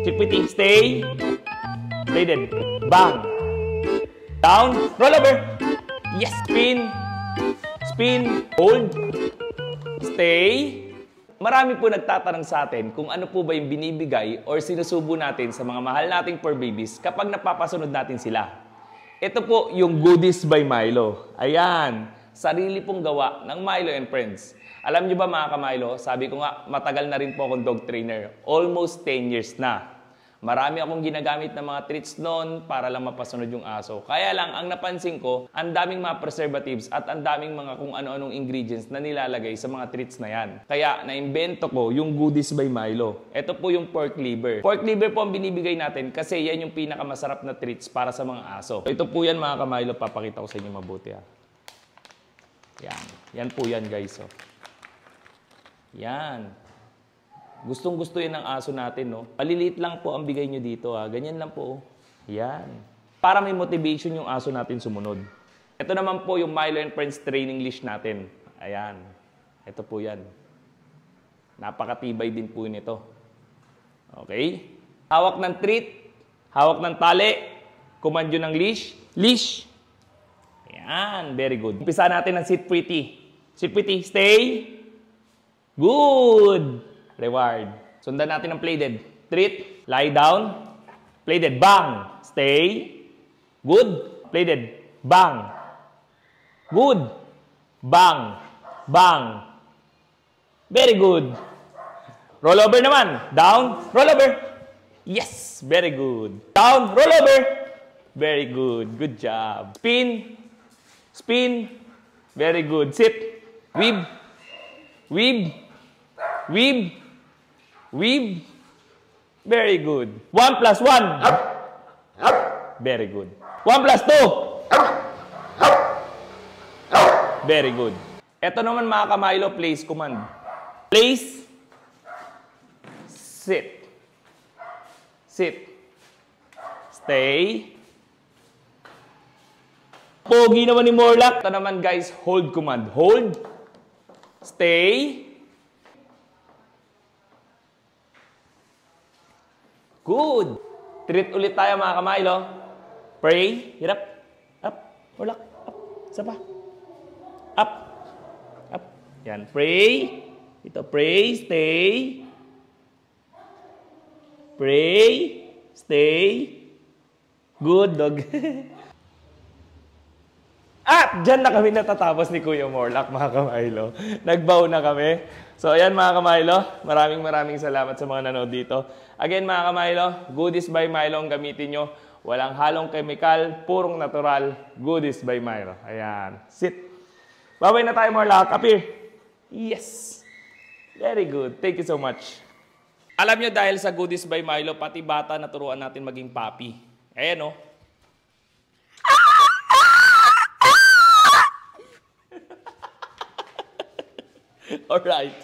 Chickpea, stay. Plated. Bang. Down. Roll over. Yes. Spin. Spin. Hold. Stay. Marami po nagtatanong sa atin kung ano po ba yung binibigay or sinusubo natin sa mga mahal nating fur babies kapag napapasunod natin sila. Ito po yung Goodies by Milo. Ayan. Sarili pong gawa ng Milo and Friends. Alam nyo ba mga ka-Milo, sabi ko nga, matagal na rin po akong dog trainer. Almost 10 years na. Marami akong ginagamit ng mga treats noon para lang mapasunod yung aso. Kaya lang, ang napansin ko, ang daming mga preservatives at ang daming mga kung ano-anong ingredients na nilalagay sa mga treats na yan. Kaya, naimbento ko yung Goodies by Milo. Ito po yung pork liver. Pork liver po ang binibigay natin kasi yan yung pinakamasarap na treats para sa mga aso. Ito po yan mga ka-Milo, papakita ko sa inyo mabuti ha. Yan. Yan po yan guys. Oh. Yan. Gustong-gusto yan ng aso natin, no? Maliliit lang po ang bigay nyo dito, ha? Ganyan lang po, oh. Yan. Para may motivation yung aso natin sumunod. Ito naman po yung Milo and Friends training leash natin. Ayan. Ito po yan. Napakatibay din po nito. Okay? Hawak ng treat. Hawak ng tali. Command yun ng leash. Leash. Ayan. Very good. Umpisa natin ng sit pretty. Sit pretty. Stay. Good. Reward. Sundan natin ang plated. Treat. Lie down. Plated. Bang. Stay. Good. Plated. Bang. Good. Bang. Bang. Very good. Roll over naman. Down. Roll over. Yes. Very good. Down. Roll over. Very good. Good job. Spin. Spin. Very good. Sit. Weave. Weave. Weave. Weave. Very good. 1 plus 1. Very good. 1 plus 2. Very good. Ito naman mga ka-Milo, place command. Place. Sit. Sit. Stay. Pogi naman ni Morlock. Ito naman guys, hold command. Hold. Stay. Good. Treat ulit tayo mga ka-Milo. Pray. Hirap. Up. Morlock. Up. Isa pa. Up. Up. Yan. Pray. Ito. Pray. Stay. Pray. Stay. Good dog. At dyan na kami natatapos ni Kuya Morlock, mga ka-Milo. Nagbaw na kami. So, ayan mga ka-Milo. Maraming salamat sa mga nanood dito. Again, mga ka-Milo, Goodies by Milo ang gamitin nyo. Walang halong chemical, purong natural. Goodies by Milo. Ayan. Sit. Babay na tayo, Morlock. Appear. Yes. Very good. Thank you so much. Alam nyo, dahil sa Goodies by Milo, pati bata naturuan natin maging papi. Ayan, oh. All right.